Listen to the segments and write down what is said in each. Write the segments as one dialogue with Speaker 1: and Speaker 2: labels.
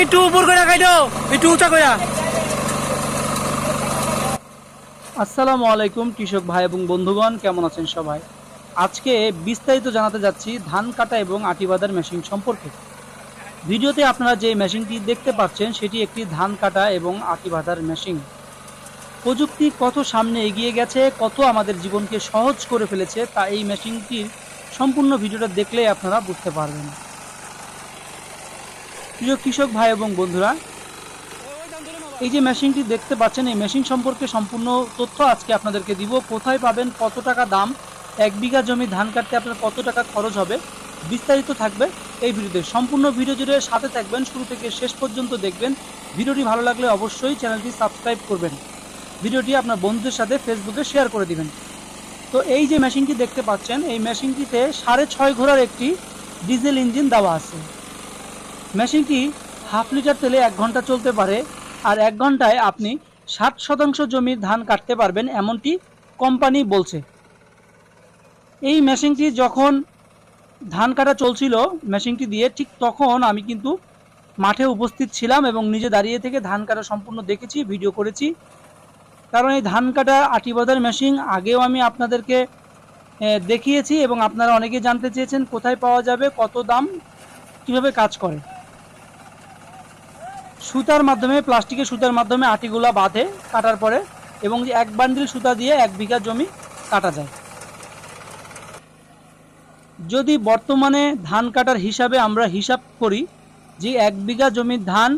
Speaker 1: একটু উপর করে খাইতো, একটু উঁচা করে।
Speaker 2: আসসালামু আলাইকুম কৃষক ভাই এবং বন্ধুগণ, কেমন আছেন সবাই? আজকে বিস্তারিত জানাতে যাচ্ছি ধান কাটা এবং আটি বাঁধার মেশিন সম্পর্কে। ভিডিওতে আপনারা যে মেশিনটি দেখতে পাচ্ছেন সেটি একটি ধান কাটা এবং আটি বাঁধার মেশিন। প্রযুক্তি কত সামনে এগিয়ে গেছে, কত আমাদের জীবনকে সহজ করে ফেলেছে, তা এই মেশিনটির সম্পূর্ণ ভিডিওটা দেখলেই আপনারা বুঝতে পারবেন। প্রিয় কৃষক ভাই এবং বন্ধুরা, এই যে মেশিনটি দেখতে পাচ্ছেন, এই মেশিন সম্পর্কে সম্পূর্ণ তথ্য আজকে আপনাদেরকে দিব। কোথায় পাবেন, কত টাকা দাম, 1 বিঘা জমি ধান কাটতে আপনার কত টাকা খরচ হবে, বিস্তারিত থাকবে এই ভিডিওতে। সম্পূর্ণ ভিডিও জুড়ে সাথে থাকবেন, শুরু থেকে শেষ পর্যন্ত দেখবেন। ভিডিওটি ভালো লাগলে অবশ্যই চ্যানেলটি সাবস্ক্রাইব করবেন, ভিডিওটি আপনার বন্ধুদের সাথে ফেসবুকে শেয়ার করে দিবেন। তো এই যে মেশিনটি দেখতে পাচ্ছেন, এই মেশিনটিতে 6.5 ঘোড়ার একটি ডিজেল ইঞ্জিন দেওয়া আছে। মেশিনটি হাফ লিটার তেলে 1 ঘন্টা চলতে পারে, আর 1 ঘন্টায় আপনি 60% জমির ধান কাটতে পারবেন, এমনটি কোম্পানি বলছে। এই মেশিনটি যখন ধান কাটা চলছিল মেশিনটি দিয়ে, ঠিক তখন আমি কিন্তু মাঠে উপস্থিত ছিলাম এবং নিজে দাঁড়িয়ে থেকে ধান কাটা সম্পূর্ণ দেখেছি, ভিডিও করেছি। কারণ এই ধান কাটা আটি বাঁধার মেশিন আগেও আমি আপনাদেরকে দেখিয়েছি এবং আপনারা অনেকে জানতে চেয়েছেন কোথায় পাওয়া যাবে, কত দাম, কিভাবে কাজ করে। সুতার মাধ্যমে, প্লাস্টিকের সুতার মাধ্যমে আটিগুলা বাঁধে কাটার পরে, এবং যে 1 বান্ডিল সুতা দিয়ে 1 বিঘা জমি কাটা যায়। যদি বর্তমানে ধান কাটার হিসাবে আমরা হিসাব করি যে 1 বিঘা জমির ধান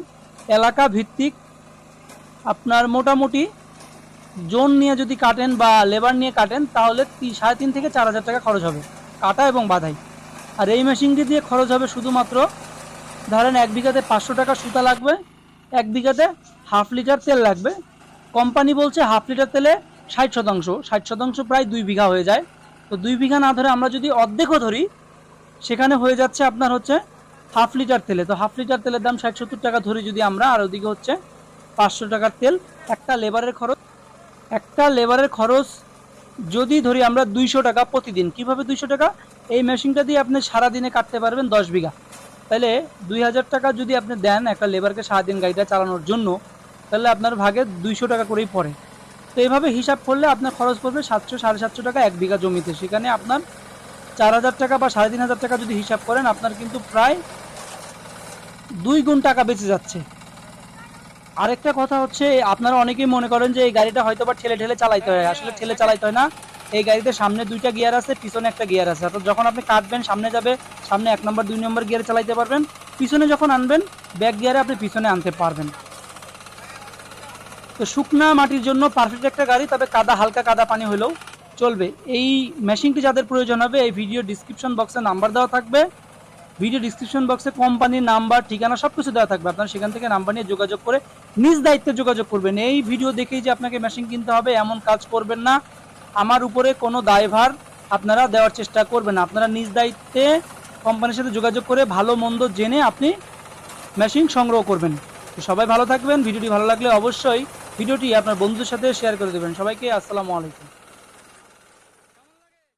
Speaker 2: এলাকা ভিত্তিক আপনার মোটামুটি জোন নিয়ে যদি কাটেন বা লেবার নিয়ে কাটেন, তাহলে 3,500 থেকে 4,000 টাকা খরচ হবে কাটা এবং বাঁধাই। আর এই মেশিনটি দিয়ে খরচ হবে শুধুমাত্র, ধরেন 1 বিঘাতে 500 টাকা সুতা লাগবে, 1 বিঘাতে হাফ লিটার তেল লাগবে। কোম্পানি বলছে হাফ লিটার তেলে 60% প্রায় 2 বিঘা হয়ে যায়। তো 2 বিঘা না ধরে আমরা যদি অর্ধেকও ধরি, সেখানে হয়ে যাচ্ছে আপনার হচ্ছে হাফ লিটার তেলে। তো হাফ লিটার তেলের দাম 60-70 টাকা ধরি যদি আমরা, আর ওদিকে হচ্ছে 500 টাকার তেল। একটা লেবারের খরচ যদি ধরি আমরা 200 টাকা প্রতিদিন। কিভাবে 200 টাকা? এই মেশিনটা দিয়ে আপনি সারাদিনে কাটতে পারবেন 10 বিঘা। তাহলে 2000 টাকা যদি আপনি দেন একটা লেবারকে সারাদিন গাড়িটা চালানোর জন্য, তাহলে আপনার ভাগে 200 টাকা করেই পড়ে। তো এইভাবে হিসাব করলে আপনার খরচ পড়বে 700-750 টাকা 1 বিঘা জমিতে। সেখানে আপনার 4000 টাকা বা 3500 টাকা যদি হিসাব করেন, আপনার কিন্তু প্রায় 2 গুণ টাকা বেঁচে যাচ্ছে। আরেকটা কথা হচ্ছে, আপনারা অনেকেই মনে করেন যে এই গাড়িটা হয়তো বা ঠেলে ঠেলে চালাইতে হয়। আসলে ঠেলে চালাইতে হয় না। এই গাড়িতে সামনে 2টা গিয়ার আছে, পিছনে একটা গিয়ার আছে। অর্থাৎ যখন আপনি কাটবেন সামনে যাবে, সামনে 1 নম্বর 2 নম্বর গিয়ারে চালাইতে পারবেন। পিছনে যখন আনবেন ব্যাক গিয়ারে আপনি পিছনে আনতে পারবেন। তো শুকনা মাটির জন্য পারফেক্ট একটা গাড়ি, তবে কাদা, হালকা কাদা পানি হলেও চলবে। এই মেশিনটি যাদের প্রয়োজন হবে, এই ভিডিও ডিসক্রিপশন বক্সে নাম্বার দেওয়া থাকবে। ভিডিও ডিসক্রিপশন বক্সে কোম্পানির নাম্বার, ঠিকানা সব কিছু দেওয়া থাকবে। আপনারা সেখান থেকে নাম্বার নিয়ে যোগাযোগ করে নিজ দায়িত্বে যোগাযোগ করবেন। এই ভিডিও দেখেই যে আপনাকে মেশিন কিনতে হবে এমন কাজ করবেন না। আমার উপরে কোনো দায়ভার আপনারা দেওয়ার চেষ্টা করবেন না। আপনারা নিজ দায়িত্বে কোম্পানির সাথে যোগাযোগ করে ভালো মন্দ জেনে আপনি মেশিন সংগ্রহ করবেন। তো সবাই ভালো থাকবেন। ভিডিওটি ভালো লাগলে অবশ্যই ভিডিওটি আপনার বন্ধুদের সাথে শেয়ার করে দেবেন। সবাইকে আসসালামু আলাইকুম।